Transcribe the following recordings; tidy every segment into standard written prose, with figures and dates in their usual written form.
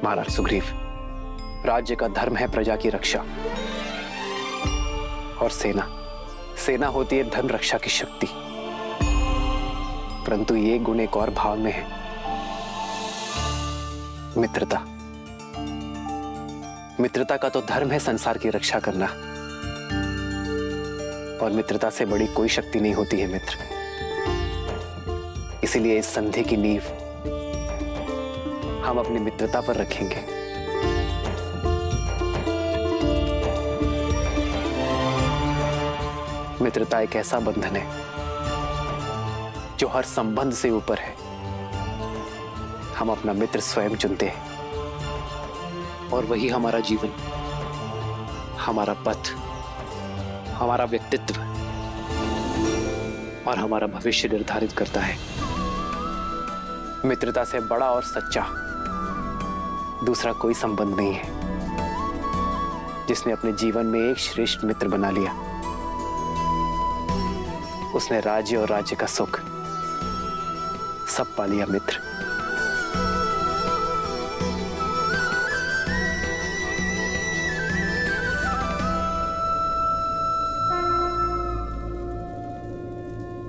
महाराज सुग्रीव, राज्य का धर्म है प्रजा की रक्षा, और सेना होती है धन रक्षा की शक्ति। परंतु ये गुण एक और भाव में है, मित्रता। मित्रता का तो धर्म है संसार की रक्षा करना, और मित्रता से बड़ी कोई शक्ति नहीं होती है मित्र। इसीलिए इस संधि की नींव हम अपनी मित्रता पर रखेंगे। मित्रता एक ऐसा बंधन है जो हर संबंध से ऊपर है। हम अपना मित्र स्वयं चुनते हैं, और वही हमारा जीवन, हमारा पथ, हमारा व्यक्तित्व और हमारा भविष्य निर्धारित करता है। मित्रता से बड़ा और सच्चा दूसरा कोई संबंध नहीं है। जिसने अपने जीवन में एक श्रेष्ठ मित्र बना लिया, उसने राज्य और राज्य का सुख सब पा लिया मित्र।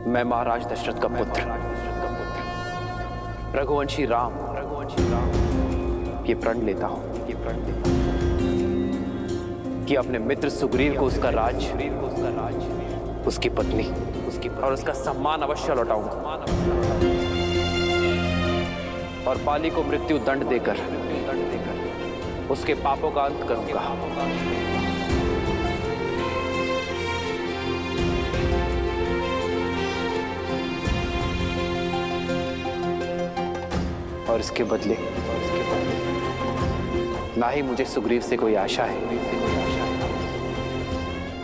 मैं महाराज दशरथ का पुत्र, रघुवंशी राम ये प्रण लेता हूं कि अपने मित्र सुग्रीव को उसका राज, उसकी पत्नी और उसका सम्मान अवश्य लौटाऊंगा, और बाली को मृत्यु दंड देकर उसके पापों का अंत करूंगा। और इसके बदले ना ही मुझे सुग्रीव से कोई आशा है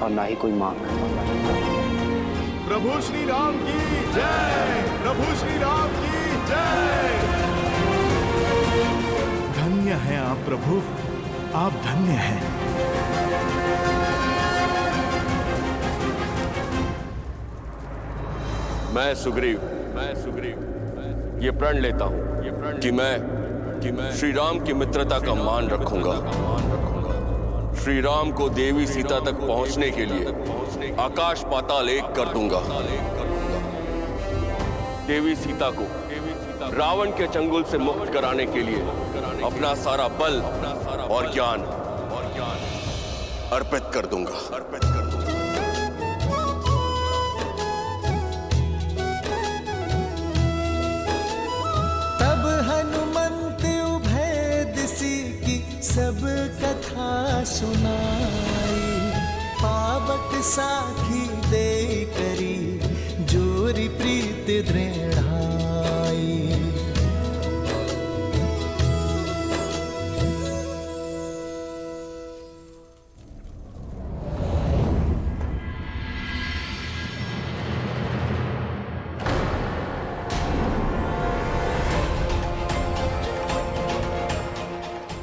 और ना ही कोई मांग। प्रभु श्री राम की जय, प्रभु श्री राम की जय। धन्य है आप प्रभु, आप धन्य हैं। मैं सुग्रीव ये प्रण लेता हूं कि मैं श्री राम की मित्रता का मान रखूंगा। श्री राम को देवी सीता तक पहुंचने के लिए आकाश पाताल एक कर दूंगा। देवी सीता को रावण के चंगुल से मुक्त कराने के लिए अपना सारा बल और ज्ञान अर्पित कर दूंगा। सब कथा सुनाई, पावक साखी दे करी, जोरी प्रीत दृढ़ाई।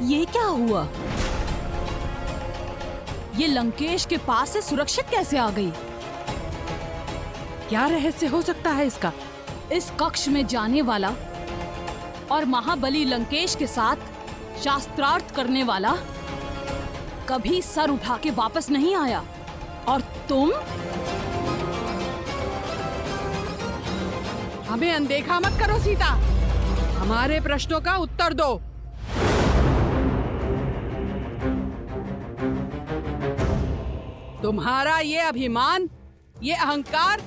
ये क्या हुआ? ये लंकेश के पास से सुरक्षित कैसे आ गई? क्या रहस्य हो सकता है इसका? इस कक्ष में जाने वाला और महाबली लंकेश के साथ शास्त्रार्थ करने वाला कभी सर उठा के वापस नहीं आया, और तुम? हमें अनदेखा मत करो सीता, हमारे प्रश्नों का उत्तर दो। तुम्हारा ये अभिमान, ये अहंकार,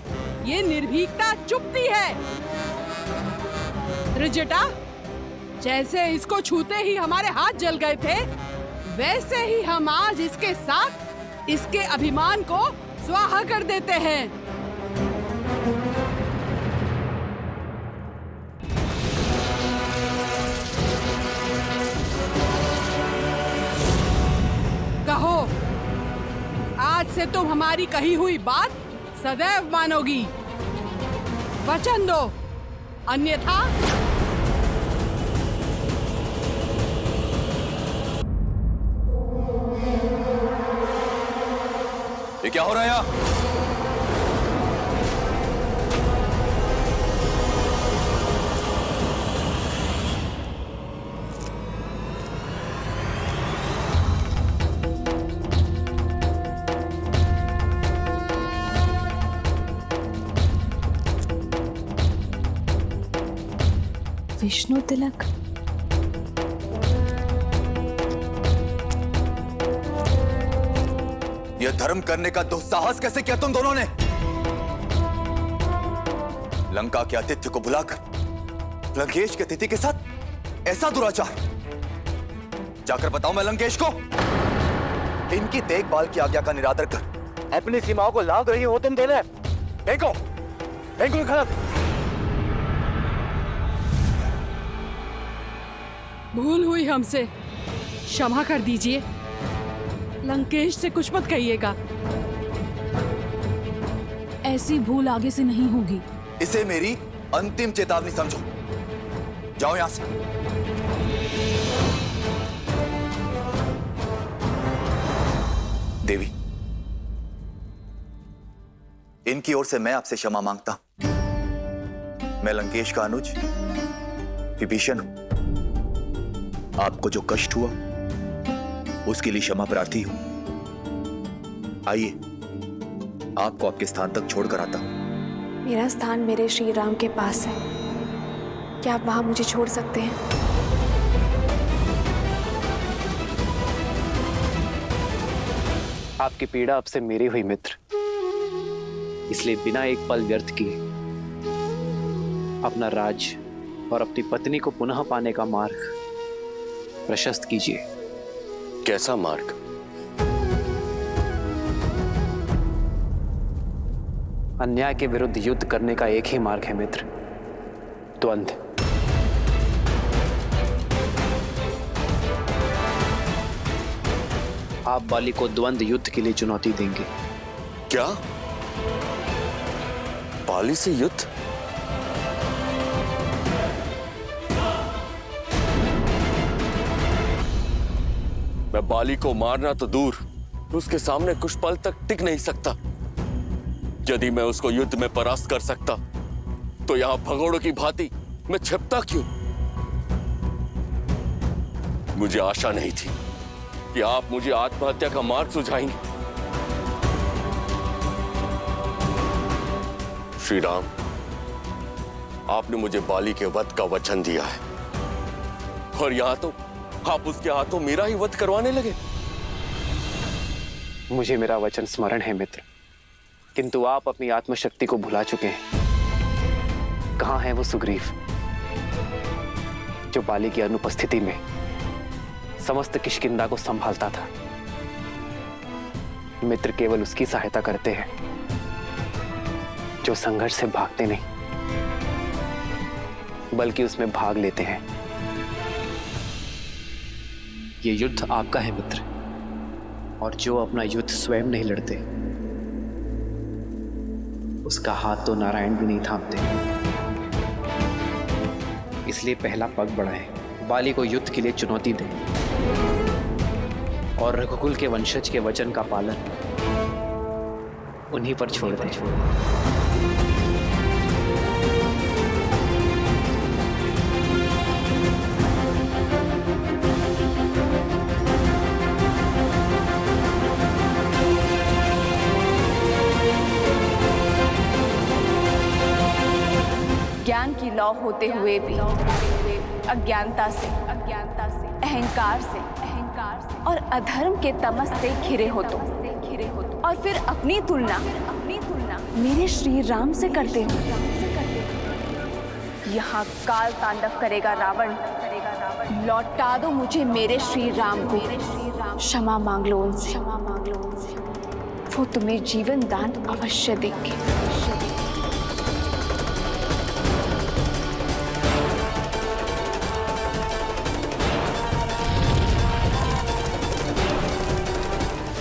ये निर्भीकता चुपती है। त्रिजटा, जैसे इसको छूते ही हमारे हाथ जल गए थे, वैसे ही हम आज इसके साथ इसके अभिमान को स्वाहा कर देते हैं। कहो, आज से तुम हमारी कही हुई बात सदैव मानोगी। वचन दो, अन्यथा ये क्या हो रहा है यहाँ? विष्णु तिलक? यह धर्म करने का दुस्साहस कैसे किया तुम दोनों ने? लंका के आतिथ्य को बुलाकर लंकेश के अतिथि के साथ ऐसा दुराचार। जाकर बताओ मैं लंकेश को। इनकी देखभाल की आज्ञा का निरादर कर अपनी सीमाओं को लांघ रही हो तुम दोनों। फेंको फेंको खड़क। भूल हुई हमसे, क्षमा कर दीजिए। लंकेश से कुछ मत कहिएगा। ऐसी भूल आगे से नहीं होगी। इसे मेरी अंतिम चेतावनी समझो। जाओ यहां से। देवी, इनकी ओर से मैं आपसे क्षमा मांगता हूं। मैं लंकेश का अनुज विभीषण हूं। आपको जो कष्ट हुआ उसके लिए क्षमा प्रार्थी हूं। आइए, आपको आपके स्थान तक छोड़कर आता हूं। मेरा स्थान मेरे श्री राम के पास है, क्या आप वहां मुझे छोड़ सकते हैं? आपकी पीड़ा अब से मेरी हुई मित्र, इसलिए बिना एक पल व्यर्थ किए अपना राज और अपनी पत्नी को पुनः पाने का मार्ग प्रशस्त कीजिए। कैसा मार्ग? अन्याय के विरुद्ध युद्ध करने का एक ही मार्ग है मित्र, द्वंद्व। आप बाली को द्वंद्व युद्ध के लिए चुनौती देंगे। क्या? बाली से युद्ध? मैं बाली को मारना तो दूर, उसके सामने कुछ पल तक टिक नहीं सकता। यदि मैं उसको युद्ध में परास्त कर सकता तो यहां भगोड़ों की भांति मैं छिपता क्यों? मुझे आशा नहीं थी कि आप मुझे आत्महत्या का मार्ग सुझाएंगे। श्री राम, आपने मुझे बाली के वध का वचन दिया है और यहां तो आप उसके हाथों मेरा ही वध करवाने लगे। मुझे मेरा वचन स्मरण है मित्र, किंतु आप अपनी आत्मशक्ति को भुला चुके हैं। कहां है वो सुग्रीव जो बाली की अनुपस्थिति में समस्त किष्किंधा को संभालता था? मित्र केवल उसकी सहायता करते हैं जो संघर्ष से भागते नहीं बल्कि उसमें भाग लेते हैं। ये युद्ध आपका है मित्र, और जो अपना युद्ध स्वयं नहीं लड़ते उसका हाथ तो नारायण भी नहीं थामते। इसलिए पहला पग बढ़ाएं, बाली को युद्ध के लिए चुनौती दें और रघुकुल के वंशज के वचन का पालन उन्हीं पर छोड़ दें। ज्ञान की लौ होते हुए भी अज्ञानता से अहंकार से और अधर्म के तमस से घिरे हो तुम, और फिर अपनी तुलना मेरे श्री राम से करते हो। यहाँ काल तांडव करेगा रावण। लौटा दो मुझे मेरे श्री राम को, क्षमा मांग लो उनसे, वो तुम्हें जीवन दान अवश्य देंगे।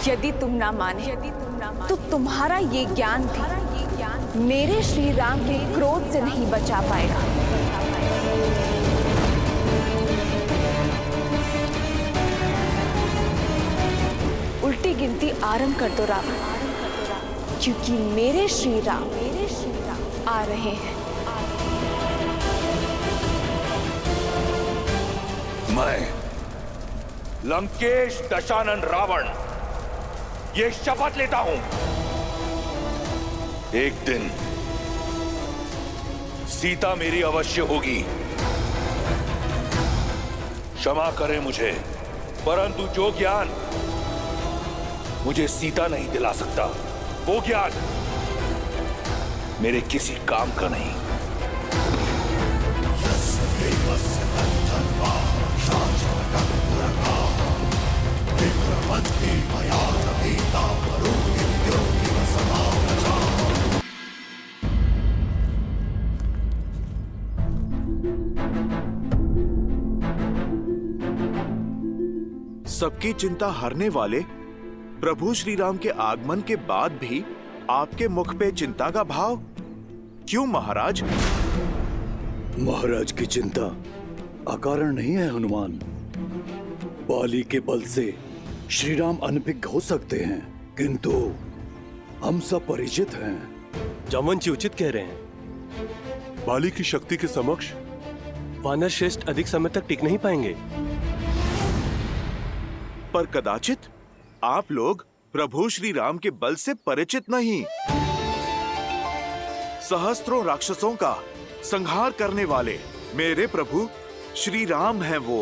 यदि तुम ना माने तो तुम्हारा ये ज्ञान भी मेरे श्री राम के क्रोध से नहीं बचा पाएगा। उल्टी गिनती आरंभ कर दो रावण, क्योंकि मेरे श्री राम आ रहे हैं। मैं लंकेश दशानन रावण ये शपथ लेता हूं, एक दिन सीता मेरी अवश्य होगी क्षमा करें मुझे, परंतु जो ज्ञान मुझे सीता नहीं दिला सकता, वो ज्ञान मेरे किसी काम का नहीं। सबकी चिंता हरने वाले प्रभु श्री राम के आगमन के बाद भी आपके मुख पे चिंता का भाव क्यों महाराज? महाराज की चिंता अकारण नहीं है हनुमान। बाली के बल से श्री राम अनभिज्ञ हो सकते हैं, किंतु हम सब परिचित हैं। जामवन जी उचित कह रहे हैं। बाली की शक्ति के समक्ष वानर श्रेष्ठ अधिक समय तक टिक नहीं पाएंगे। पर कदाचित आप लोग प्रभु श्री राम के बल से परिचित नहीं। सहस्त्रों राक्षसों का संहार करने वाले मेरे प्रभु श्री राम हैं वो।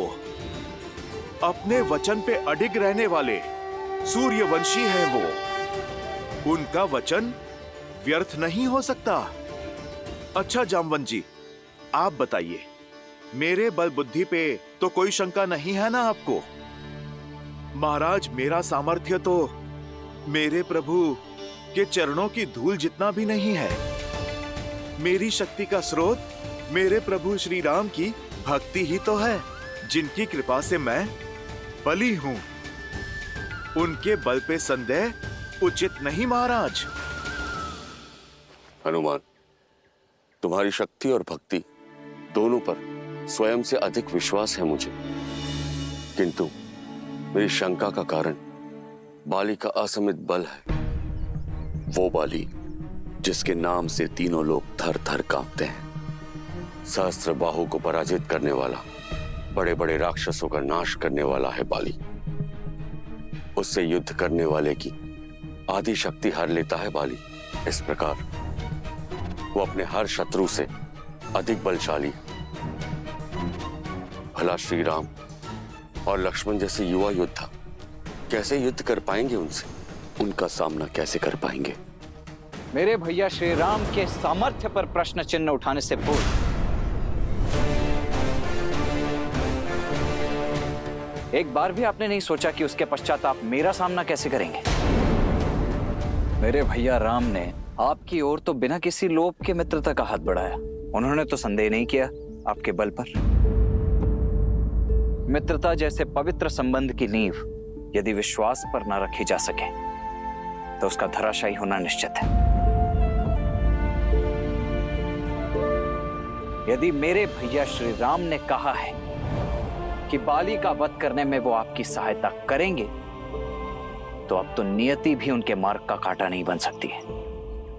अपने वचन पे अडिग रहने वाले सूर्यवंशी हैं वो। उनका वचन व्यर्थ नहीं हो सकता। अच्छा जामवन जी, आप बताइए, मेरे बल बुद्धि पे तो कोई शंका नहीं है ना आपको? महाराज, मेरा सामर्थ्य तो मेरे प्रभु के चरणों की धूल जितना भी नहीं है। मेरी शक्ति का स्रोत मेरे प्रभु श्री राम की भक्ति ही तो है, जिनकी कृपा से मैं बली हूं। उनके बल पे संदेह उचित नहीं महाराज। हनुमान, तुम्हारी शक्ति और भक्ति दोनों पर स्वयं से अधिक विश्वास है मुझे, किंतु मेरी शंका का कारण बाली का असमित बल है। वो बाली जिसके नाम से तीनों लोग थर थर कांपते हैं। सहस्त्र बाहु को पराजित करने वाला, बड़े बड़े राक्षसों का नाश करने वाला है बाली। उससे युद्ध करने वाले की आदि शक्ति हर लेता है बाली। इस प्रकार वो अपने हर शत्रु से अधिक बलशाली। भला श्री राम और लक्ष्मण जैसे युवा योद्धा कैसे युद्ध कर पाएंगे उनसे? उनका सामना कैसे कर पाएंगे? मेरे भैया श्री राम के सामर्थ्य पर प्रश्न चिन्ह उठाने से पूर्व एक बार भी आपने नहीं सोचा कि उसके पश्चात आप मेरा सामना कैसे करेंगे? मेरे भैया राम ने आपकी ओर तो बिना किसी लोभ के मित्रता का हाथ बढ़ाया। उन्होंने तो संदेह नहीं किया आपके बल पर। मित्रता जैसे पवित्र संबंध की नींव यदि विश्वास पर न रखी जा सके तो उसका धराशायी होना निश्चित है। यदि मेरे भैया श्री राम ने कहा है कि बाली का वध करने में वो आपकी सहायता करेंगे, तो अब तो नियति भी उनके मार्ग का कांटा नहीं बन सकती है।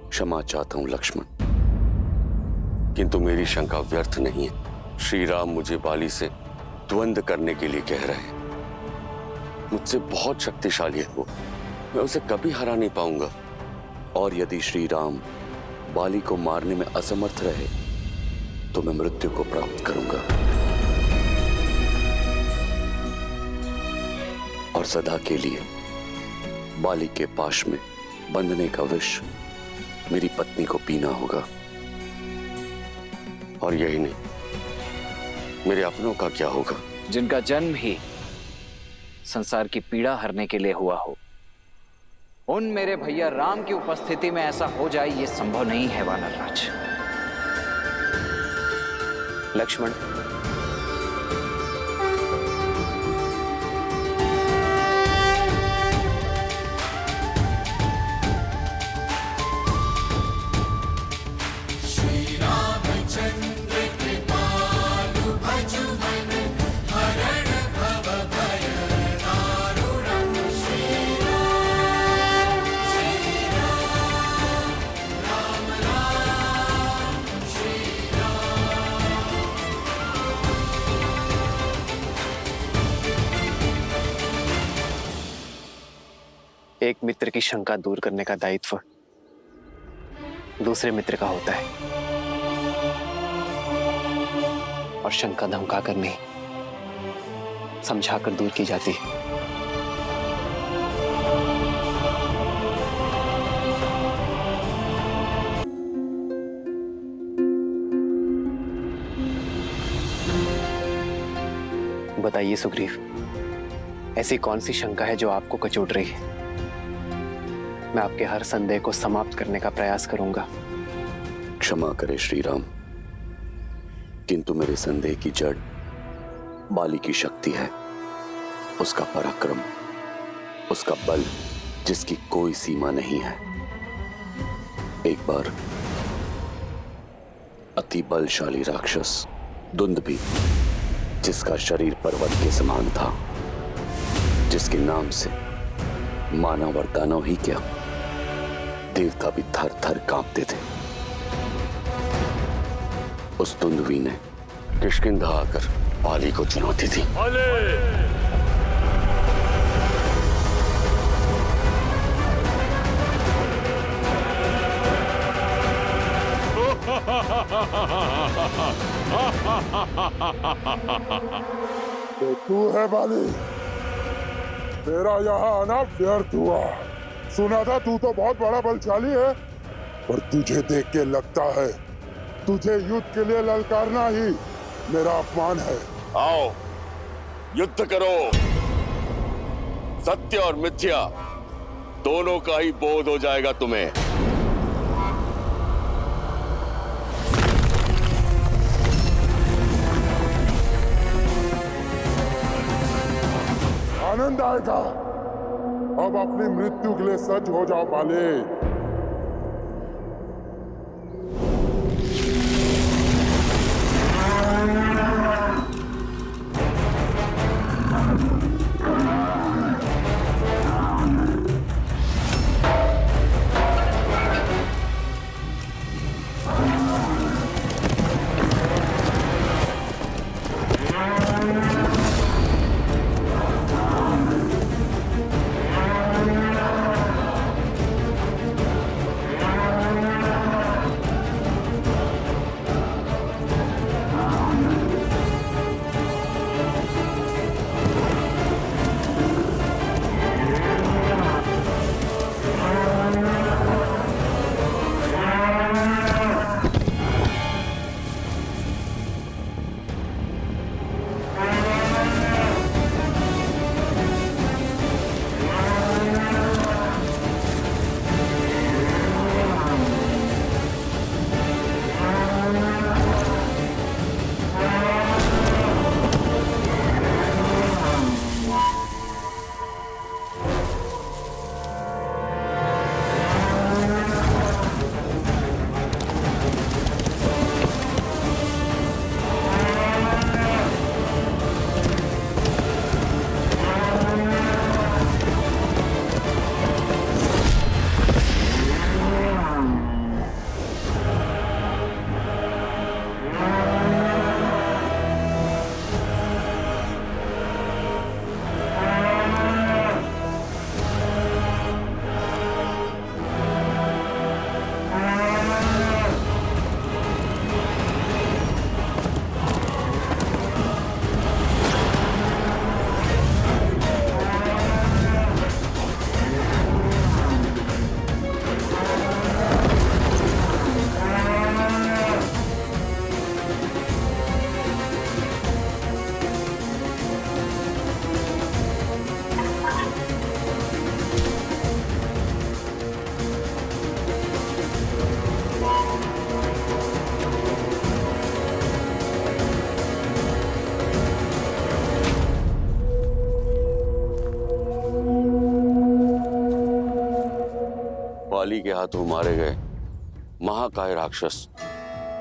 क्षमा चाहता हूं लक्ष्मण, किंतु मेरी शंका व्यर्थ नहीं है। श्री राम मुझे बाली से द्वंद्व करने के लिए कह रहे हैं। मुझसे बहुत शक्तिशाली है वो, मैं उसे कभी हरा नहीं पाऊंगा। और यदि श्री राम बाली को मारने में असमर्थ रहे तो मैं मृत्यु को प्राप्त करूंगा और सदा के लिए बाली के पाश में बंधने का विष मेरी पत्नी को पीना होगा। और यही नहीं, मेरे अपनों का क्या होगा? जिनका जन्म ही संसार की पीड़ा हरने के लिए हुआ हो, उन मेरे भैया राम की उपस्थिति में ऐसा हो जाए, ये संभव नहीं है वानरराज। लक्ष्मण, एक मित्र की शंका दूर करने का दायित्व दूसरे मित्र का होता है, और शंका धमका कर नहीं, समझाकर दूर की जाती है। बताइए सुग्रीव, ऐसी कौन सी शंका है जो आपको कचोट रही है? मैं आपके हर संदेह को समाप्त करने का प्रयास करूंगा। क्षमा करें श्री राम, किंतु मेरे संदेह की जड़ बाली की शक्ति है, उसका पराक्रम, उसका बल जिसकी कोई सीमा नहीं है। एक बार अति बलशाली राक्षस दुंदुभी, जिसका शरीर पर्वत के समान था, जिसके नाम से मानव और दानव ही क्या, देवता भी थर थर कांपते थे, उस दुंदुभी ने किष्किंधा आकर बाली को चुनौती दी। तो तू है बाली, तेरा यहाँ आना व्यर्थ हुआ। सुना था तू तो बहुत बड़ा बलशाली है, पर तुझे देख के लगता है तुझे युद्ध के लिए ललकारना ही मेरा अपमान है। आओ युद्ध करो, सत्य और मिथ्या दोनों का ही बोध हो जाएगा तुम्हें। आनंद आएगा, अब अपनी मृत्यु के लिए सज्ज हो जाओ बाले। बाली के हाथों मारे गए महाकाय राक्षस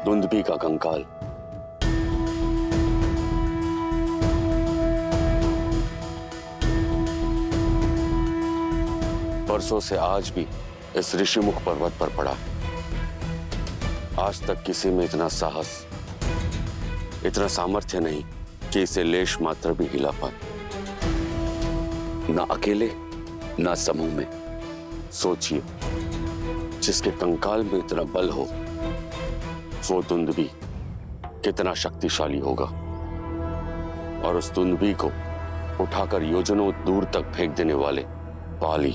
दुंदुभी का कंकाल परसों से आज भी इस ऋषिमुख पर्वत पर पड़ा। आज तक किसी में इतना साहस, इतना सामर्थ्य नहीं कि इसे लेश मात्र भी हिला पाए, ना अकेले ना समूह में। सोचिए, जिसके कंकाल में इतना बल हो वो दुंदुभी कितना शक्तिशाली होगा। और उस दुंदुभी को उठाकर योजनों दूर तक फेंक देने वाले बाली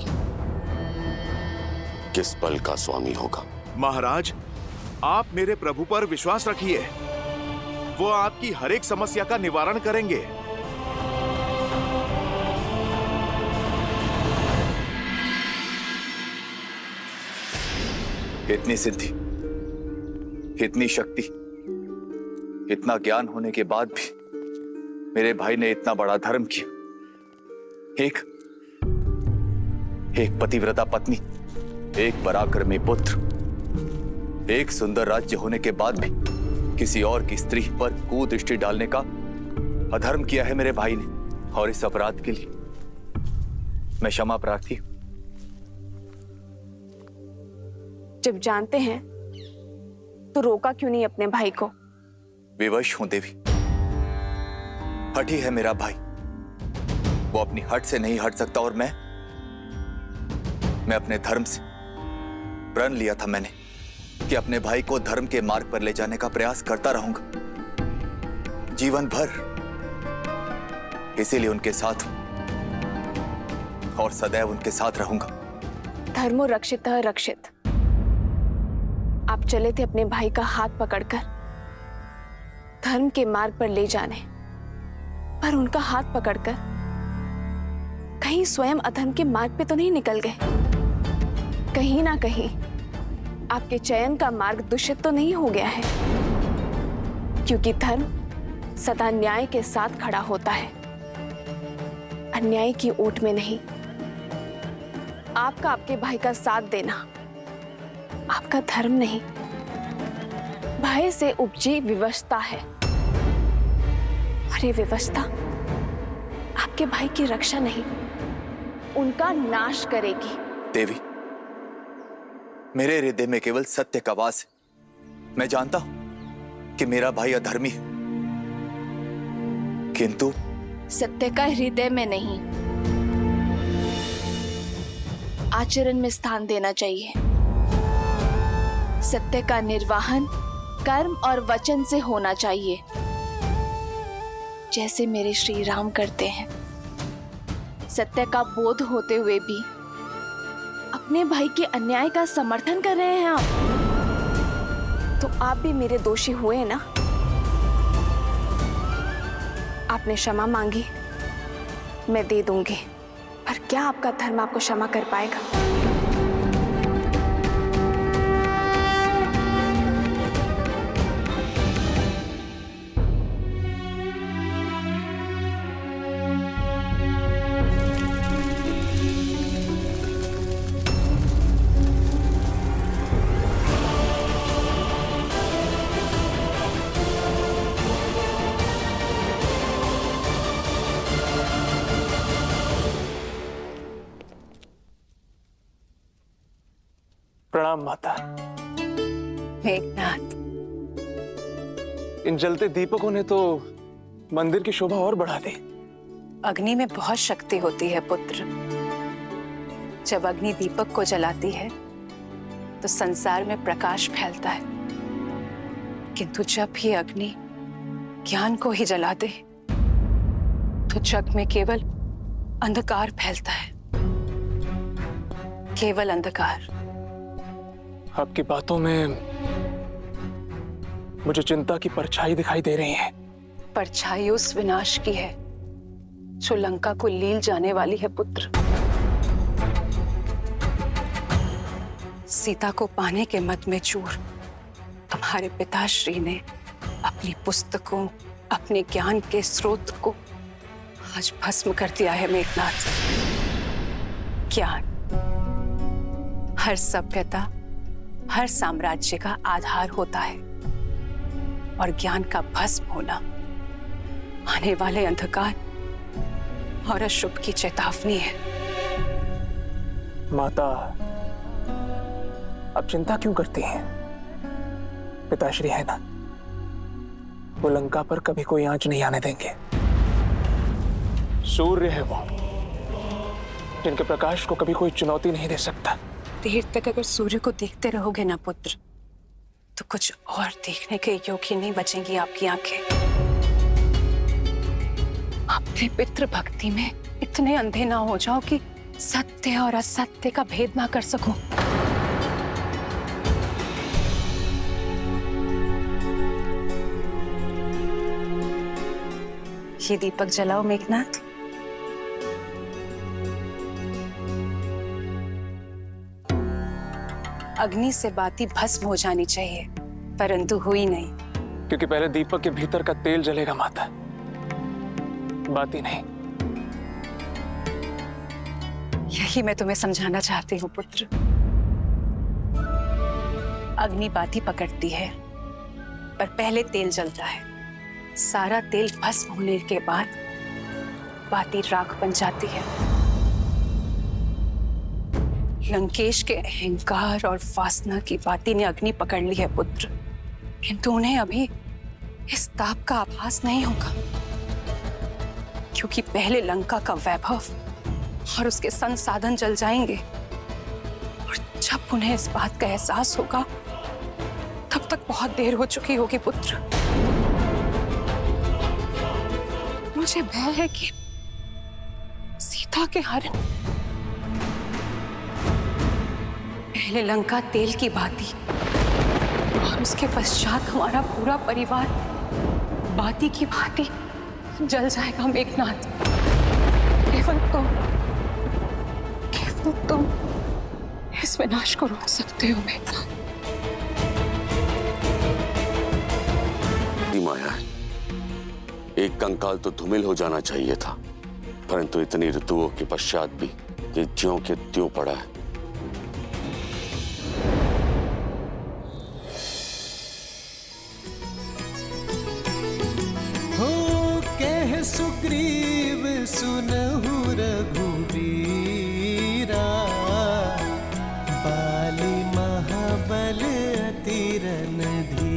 किस बल का स्वामी होगा? महाराज, आप मेरे प्रभु पर विश्वास रखिए, वो आपकी हर एक समस्या का निवारण करेंगे। इतनी सिद्धि, इतनी शक्ति, इतना ज्ञान होने के बाद भी मेरे भाई ने इतना बड़ा धर्म किया। एक पतिव्रता पत्नी, एक पराक्रमी पुत्र, एक सुंदर राज्य होने के बाद भी किसी और की स्त्री पर कुदृष्टि डालने का अधर्म किया है मेरे भाई ने, और इस अपराध के लिए मैं क्षमा प्रार्थी हूं। जब जानते हैं तो रोका क्यों नहीं अपने भाई को? विवश हूं देवी, हठी है मेरा भाई, वो अपनी हट से नहीं हट सकता, और मैं अपने धर्म से प्रण लिया था मैंने कि अपने भाई को धर्म के मार्ग पर ले जाने का प्रयास करता रहूंगा जीवन भर। इसीलिए उनके साथ हूं और सदैव उनके साथ रहूंगा। धर्मो रक्षितः रक्षित। आप चले थे अपने भाई का हाथ पकड़कर धर्म के मार्ग पर ले जाने, पर उनका हाथ पकड़कर कहीं स्वयं अधर्म के मार्ग पे तो नहीं निकल गए? कहीं ना कहीं आपके चयन का मार्ग दूषित तो नहीं हो गया है? क्योंकि धर्म सदा न्याय के साथ खड़ा होता है, अन्याय की ओट में नहीं। आपका आपके भाई का साथ देना आपका धर्म नहीं, भय से उपजी विवशता है, और ये विवशता आपके भाई की रक्षा नहीं, उनका नाश करेगी। देवी, मेरे हृदय में केवल सत्य का वास है। मैं जानता हूं कि मेरा भाई अधर्मी है, किंतु सत्य का हृदय में नहीं, आचरण में स्थान देना चाहिए। सत्य का निर्वाहन कर्म और वचन से होना चाहिए, जैसे मेरे श्री राम करते हैं। सत्य का बोध होते हुए भी अपने भाई के अन्याय का समर्थन कर रहे हैं आप, तो आप भी मेरे दोषी हुए ना। आपने क्षमा मांगी, मैं दे दूंगी, पर क्या आपका धर्म आपको क्षमा कर पाएगा? प्रणाम माता। मेघनाथ, इन जलते दीपकों ने तो मंदिर की शोभा और बढ़ा दी। अग्नि में बहुत शक्ति होती है पुत्र। जब अग्नि दीपक को जलाती है तो संसार में प्रकाश फैलता है, किंतु जब भी अग्नि ज्ञान को ही जला दे तो जग में केवल अंधकार फैलता है, केवल अंधकार। आपकी बातों में मुझे चिंता की परछाई दिखाई दे रही है। परछाई उस विनाश की है जो लंका को लील जाने वाली है पुत्र। सीता को पाने के मद में चूर तुम्हारे पिताश्री ने अपनी पुस्तकों, अपने ज्ञान के स्रोत को आज भस्म कर दिया है मेघनाथ। ज्ञान हर सभ्यता, हर साम्राज्य का आधार होता है, और ज्ञान का भस्म होना आने वाले अंधकार और अशुभ की चेतावनी है। माता, आप चिंता क्यों करती हैं? पिताश्री है ना, वो लंका पर कभी कोई आंच नहीं आने देंगे। सूर्य है वो, जिनके प्रकाश को कभी कोई चुनौती नहीं दे सकता। देर तक अगर सूर्य को देखते रहोगे ना पुत्र, तो कुछ और देखने के योग्य नहीं बचेंगी आपकी आंखें। अपने पितृ भक्ति में इतने अंधे ना हो जाओ कि सत्य और असत्य का भेद ना कर सको। ये दीपक जलाओ मेघनाथ। अग्नि से बाती भस्म हो जानी चाहिए, परंतु हुई नहीं। क्योंकि पहले दीपक के भीतर का तेल जलेगा माता, बाती नहीं। यही मैं तुम्हें समझाना चाहती हूँ पुत्र। अग्नि बाती पकड़ती है, पर पहले तेल जलता है। सारा तेल भस्म होने के बाद बाती राख बन जाती है। लंकेश के अहंकार और वासना की बाती ने अग्नि पकड़ ली है पुत्र, किंतु उन्हें अभी इस ताप का आभास नहीं होगा, क्योंकि पहले लंका का वैभव और उसके संसाधन जल जाएंगे, और जब उन्हें इस बात का एहसास होगा तब तक बहुत देर हो चुकी होगी पुत्र। मुझे भय है कि सीता के हरण पहले लंका तेल की बाती और उसके पश्चात हमारा पूरा परिवार बाती की भांति जल जाएगा मेघनाथ। केवल तुम इस विनाश को रोक सकते हो मेघनाथ। माया, एक कंकाल तो धूमिल हो जाना चाहिए था, परंतु इतनी ऋतुओं के पश्चात भी ये ज्यों के त्यों पड़ा है। हो कह सुग्रीव सुनहु रघुबीरा, बाली महाबल अति रणधीरा।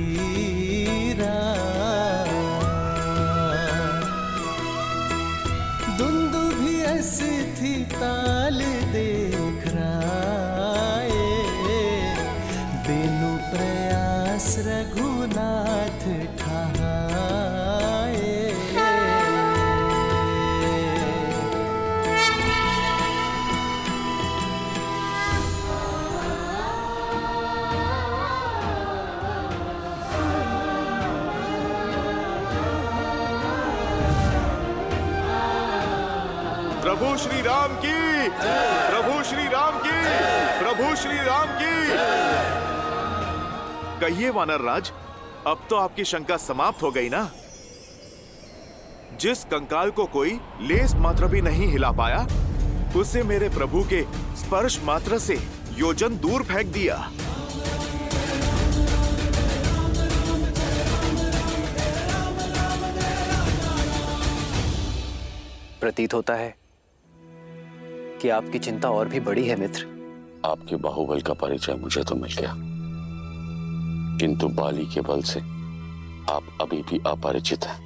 दुंदुभियस थी ताल देख राए, बिनु प्रयास रघुनाथ ठाए। प्रभु श्री राम की, प्रभु श्री राम की, प्रभु श्री राम की। कहिए वानर राज, अब तो आपकी शंका समाप्त हो गई ना? जिस कंकाल को कोई लेस मात्र भी नहीं हिला पाया, उसे मेरे प्रभु के स्पर्श मात्र से योजन दूर फेंक दिया। प्रतीत होता है कि आपकी चिंता और भी बड़ी है मित्र। आपके बाहुबल का परिचय मुझे तो मिल गया, किंतु बाली के बल से आप अभी भी अपरिचित हैं।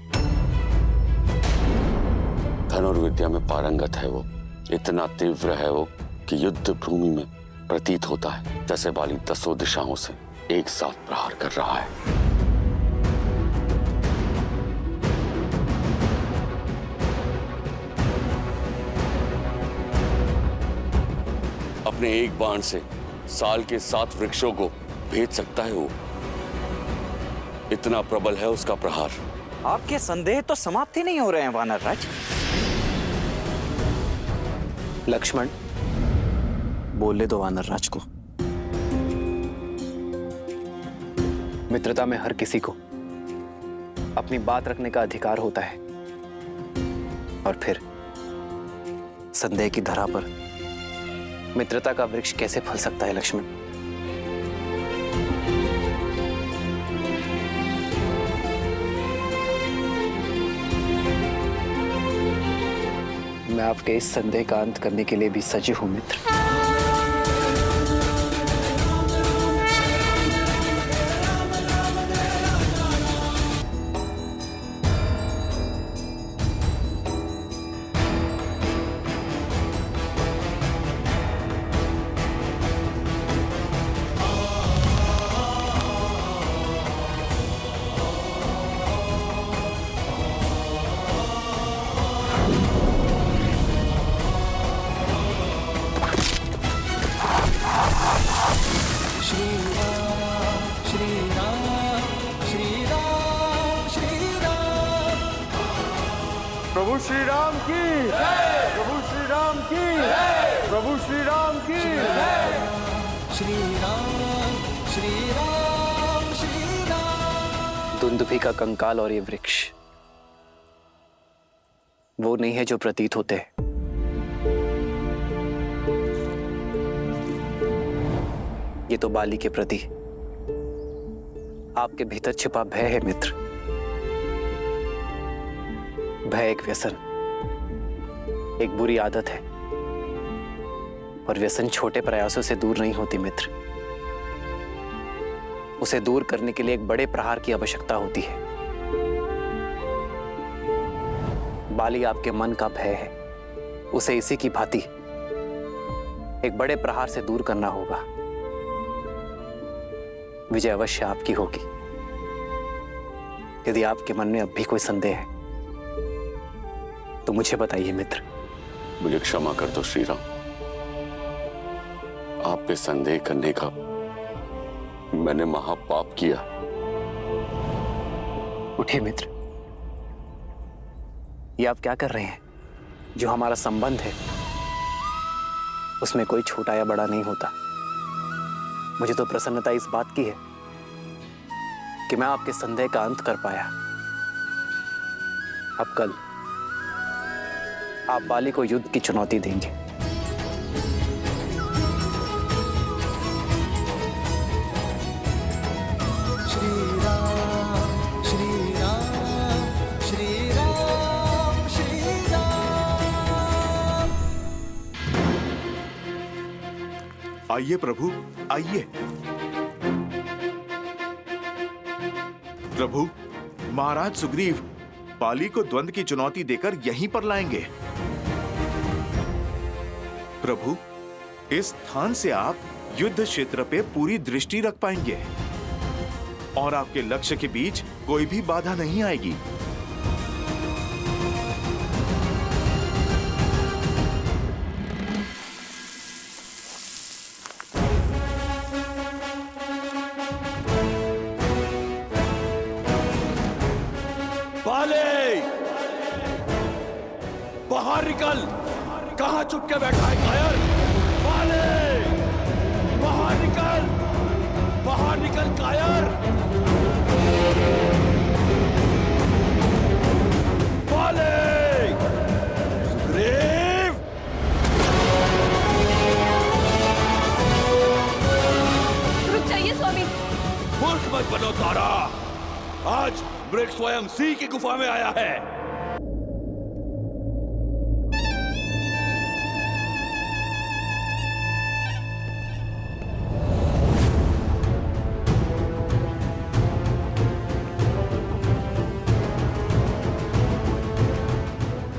धनुर्विद्या में पारंगत है वो, इतना तीव्र है वो कि युद्ध भूमि में प्रतीत होता है जैसे बाली 10 दिशाओं से एक साथ प्रहार कर रहा है। अपने एक बाण से साल के 7 वृक्षों को भेद सकता है वो, इतना प्रबल है उसका प्रहार। आपके संदेह तो समाप्त ही नहीं हो रहे हैं वानर राज। लक्ष्मण, बोलने दो वानर राज को। मित्रता में हर किसी को अपनी बात रखने का अधिकार होता है, और फिर संदेह की धरा पर मित्रता का वृक्ष कैसे फल सकता है लक्ष्मण? मैं आपके इस संदेह का अंत करने के लिए भी सजग हूं मित्र। प्रभु श्री राम की जय, प्रभु श्री राम की जय, प्रभु श्री राम की जय। श्री राम श्री राम श्री राम। दुंदुभी का कंकाल और ये वृक्ष वो नहीं है जो प्रतीत होते हैं। ये तो बाली के प्रति आपके भीतर छिपा भय है मित्र। भय एक व्यसन, एक बुरी आदत है, और व्यसन छोटे प्रयासों से दूर नहीं होती मित्र। उसे दूर करने के लिए एक बड़े प्रहार की आवश्यकता होती है। बाली आपके मन का भय है, उसे इसी की भांति एक बड़े प्रहार से दूर करना होगा। विजय अवश्य आपकी होगी। यदि आपके मन में अब भी कोई संदेह है तो मुझे बताइए मित्र। मुझे क्षमा कर दो श्री राम। आप पे संदेह करने का मैंने महापाप किया। उठिए मित्र। ये आप क्या कर रहे हैं? जो हमारा संबंध है उसमें कोई छोटा या बड़ा नहीं होता। मुझे तो प्रसन्नता इस बात की है कि मैं आपके संदेह का अंत कर पाया। अब कल आप बाली को युद्ध की चुनौती देंगे। श्री राम श्री राम श्री राम श्री राम। आइए प्रभु आइए। प्रभु, महाराज सुग्रीव बाली को द्वंद्व की चुनौती देकर यहीं पर लाएंगे। प्रभु, इस स्थान से आप युद्ध क्षेत्र पे पूरी दृष्टि रख पाएंगे और आपके लक्ष्य के बीच कोई भी बाधा नहीं आएगी। बाले, बाहर निकल। कहां चुप के बैठा है कायर? बाले, बाहर निकल, बाहर निकल कायर। बाले, सुग्रीव। रुक जाइए स्वामी। मूर्ख मत बनो तारा। आज मृग स्वयं सिंह की गुफा में आया है।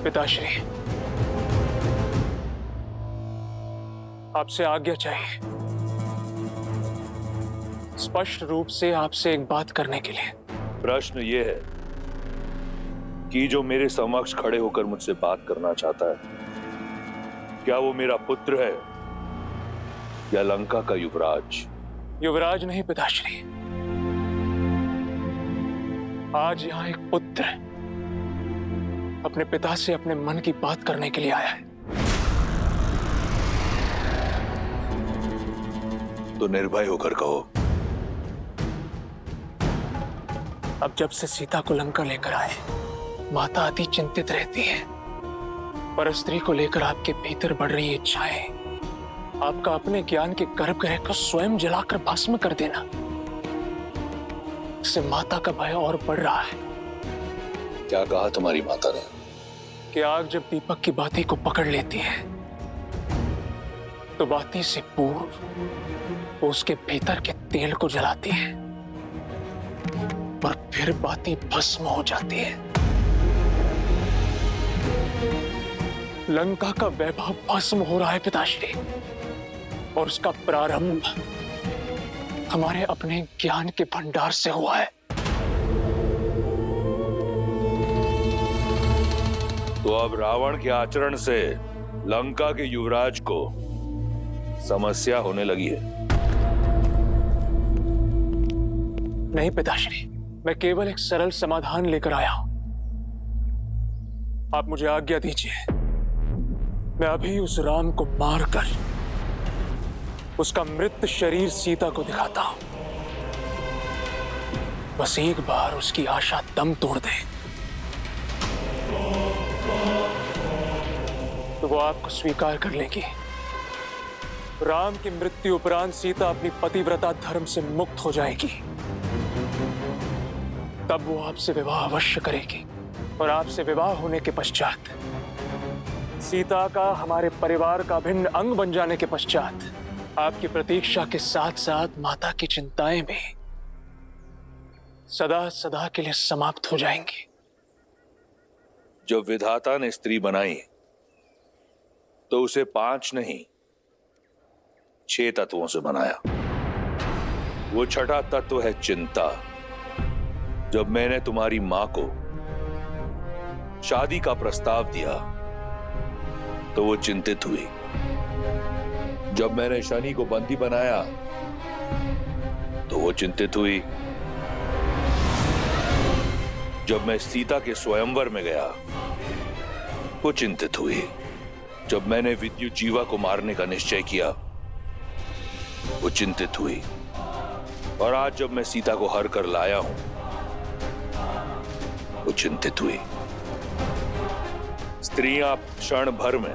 पिताश्री, आपसे आज्ञा चाहिए। स्पष्ट रूप से आपसे एक बात करने के लिए। प्रश्न ये है कि जो मेरे समक्ष खड़े होकर मुझसे बात करना चाहता है, क्या वो मेरा पुत्र है या लंका का युवराज? युवराज नहीं पिताश्री, आज यहाँ एक पुत्र अपने पिता से अपने मन की बात करने के लिए आया है। तो निर्भय होकर कहो। अब जब से सीता को लंका लेकर आए, माता अति चिंतित रहती है। पर स्त्री को लेकर आपके भीतर बढ़ रही इच्छाएं, आपका अपने ज्ञान के गर्भगृह को स्वयं जलाकर भस्म कर देना, इससे माता का भय और बढ़ रहा है। क्या कहा तुम्हारी माता ने? कि आग जब दीपक की बाती को पकड़ लेती है तो बाती से पूर्व वो उसके भीतर के तेल को जलाती है और फिर बाती भस्म हो जाती है। लंका का वैभव भस्म हो रहा है पिताश्री, और उसका प्रारंभ हमारे अपने ज्ञान के भंडार से हुआ है। तो अब रावण के आचरण से लंका के युवराज को समस्या होने लगी है। नहीं पिताश्री, मैं केवल एक सरल समाधान लेकर आया हूं। आप मुझे आज्ञा दीजिए, मैं अभी उस राम को मारकर उसका मृत शरीर सीता को दिखाता हूं। बस एक बार उसकी आशा दम तोड़ दे तो वो आपको स्वीकार कर लेगी। राम की मृत्यु उपरांत सीता अपनी पतिव्रता धर्म से मुक्त हो जाएगी। तब वो आपसे विवाह अवश्य करेगी और आपसे विवाह होने के पश्चात सीता का हमारे परिवार का भिन्न अंग बन जाने के पश्चात आपकी प्रतीक्षा के साथ साथ माता की चिंताएं भी सदा सदा के लिए समाप्त हो जाएंगी। जब विधाता ने स्त्री बनाई तो उसे 5 नहीं 6 तत्वों से बनाया। वो छठा तत्व है चिंता। जब मैंने तुम्हारी मां को शादी का प्रस्ताव दिया तो वो चिंतित हुई। जब मैंने शनि को बंदी बनाया तो वो चिंतित हुई। जब मैं सीता के स्वयंवर में गया वो चिंतित हुई। जब मैंने विद्युत जीवा को मारने का निश्चय किया वो चिंतित हुई। और आज जब मैं सीता को हर कर लाया हूं वो चिंतित हुई। स्त्रियां क्षण भर में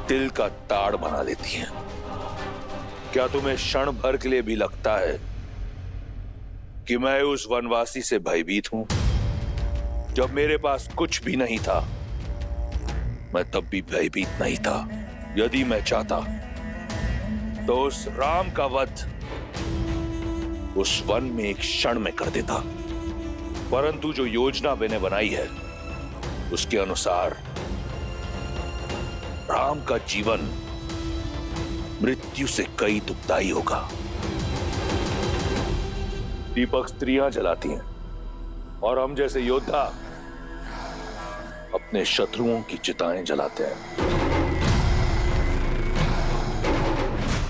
तिल का ताड़ बना लेती हैं। क्या तुम्हें क्षण भर के लिए भी लगता है कि मैं उस वनवासी से भयभीत हूं? जब मेरे पास कुछ भी नहीं था मैं तब भी भयभीत नहीं था। यदि मैं चाहता तो उस राम का वध उस वन में एक क्षण में कर देता, परंतु जो योजना मैंने बनाई है उसके अनुसार राम का जीवन मृत्यु से कई दुखदाई होगा। दीपक स्त्रियां जलाती हैं और हम जैसे योद्धा अपने शत्रुओं की चिताएं जलाते हैं।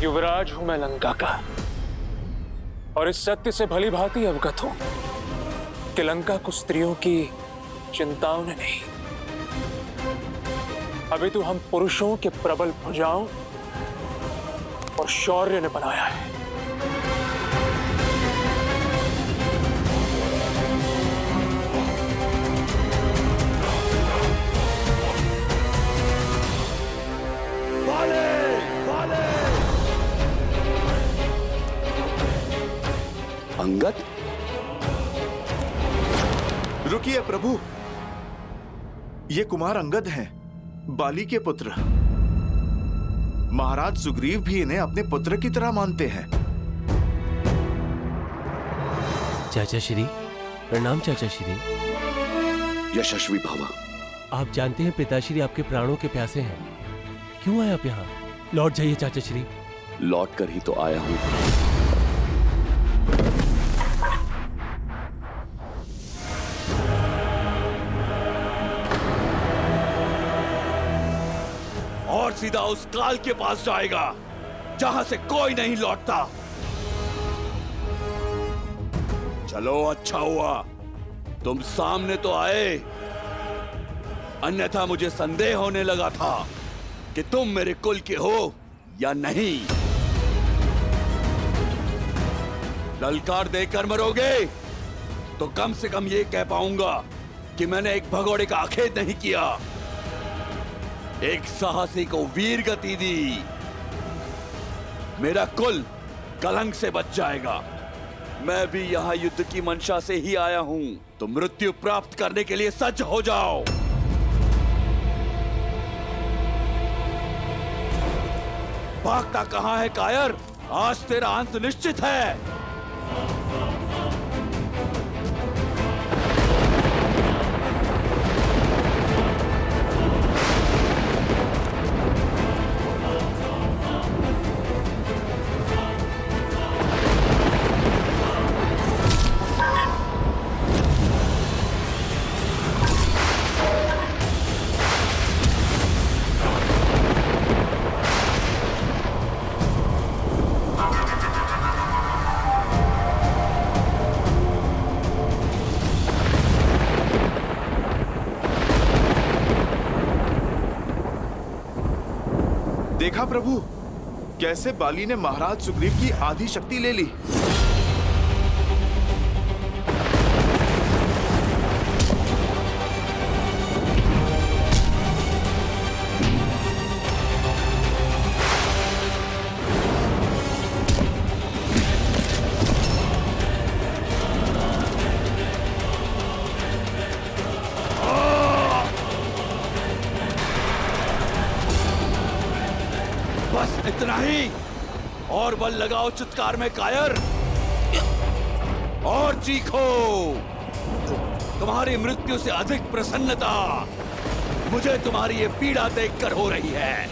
युवराज हूं मैं लंका का और इस सत्य से भली भांति अवगत हूं कि लंका को स्त्रियों की चिंताओं ने नहीं, अभी तो हम पुरुषों के प्रबल भुजाओं और शौर्य ने बनाया है। अंगद, रुकिए प्रभु, ये कुमार अंगद हैं, बाली के पुत्र। महाराज सुग्रीव भी इन्हें अपने पुत्र की तरह मानते हैं। चाचा श्री, प्रणाम चाचा श्री। यशस्वी भव। आप जानते हैं पिताश्री आपके प्राणों के प्यासे हैं। क्यों आए आप यहाँ? लौट जाइए चाचा श्री। लौट कर ही तो आया हूं। और सीधा उस काल के पास जाएगा जहां से कोई नहीं लौटता। चलो, अच्छा हुआ तुम सामने तो आए, अन्यथा मुझे संदेह होने लगा था कि तुम मेरे कुल के हो या नहीं। ललकार देकर मरोगे तो कम से कम ये कह पाऊंगा कि मैंने एक भगोड़े का आखेट नहीं किया, एक साहसी को वीर गति दी। मेरा कुल कलंक से बच जाएगा। मैं भी यहां युद्ध की मंशा से ही आया हूं, तो मृत्यु प्राप्त करने के लिए सज्ज हो जाओ। भागता कहां है कायर? आज तेरा अंत निश्चित है। देखा प्रभु, कैसे बाली ने महाराज सुग्रीव की आधी शक्ति ले ली। बस इतना ही, और बल लगाओ चित्कार में कायर, और चीखो। तुम्हारी मृत्यु से अधिक प्रसन्नता मुझे तुम्हारी ये पीड़ा देखकर हो रही है।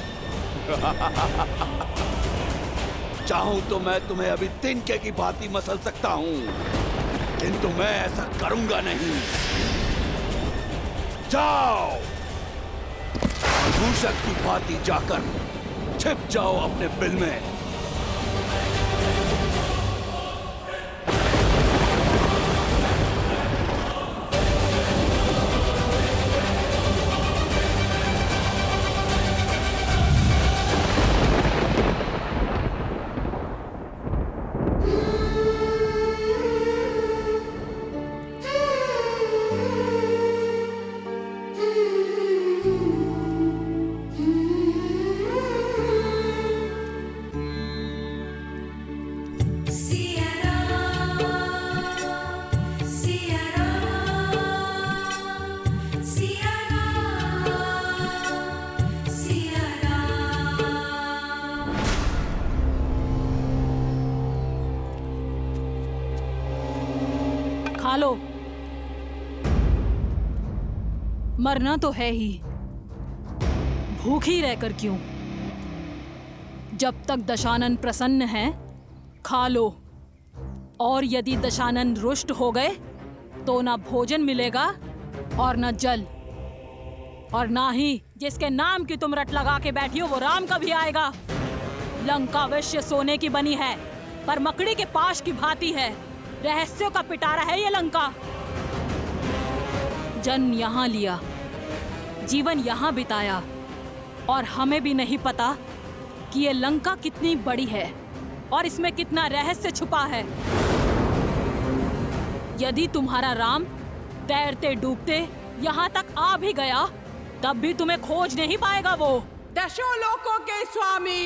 चाहूं तो मैं तुम्हें अभी तिनके की भांति मसल सकता हूं, किंतु मैं ऐसा करूंगा नहीं। जाओ, दूषक की भांति जाकर छिप जाओ अपने बिल में। खा लो, मरना तो है ही, भूखी रहकर क्यों? जब तक दशानन प्रसन्न है खा लो, और यदि दशानन रुष्ट हो गए तो ना भोजन मिलेगा और ना जल, और ना ही जिसके नाम की तुम रट लगा के बैठी हो वो राम कभी आएगा। लंका अवश्य सोने की बनी है, पर मकड़ी के पाश की भांति है। रहस्यों का पिटारा है ये लंका। जन्म यहाँ लिया, जीवन यहाँ बिताया, और हमें भी नहीं पता कि ये लंका कितनी बड़ी है और इसमें कितना रहस्य छुपा है। यदि तुम्हारा राम तैरते डूबते यहाँ तक आ भी गया, तब भी तुम्हें खोज नहीं पाएगा वो। दशों लोकों के स्वामी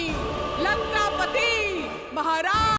लंकापति महाराज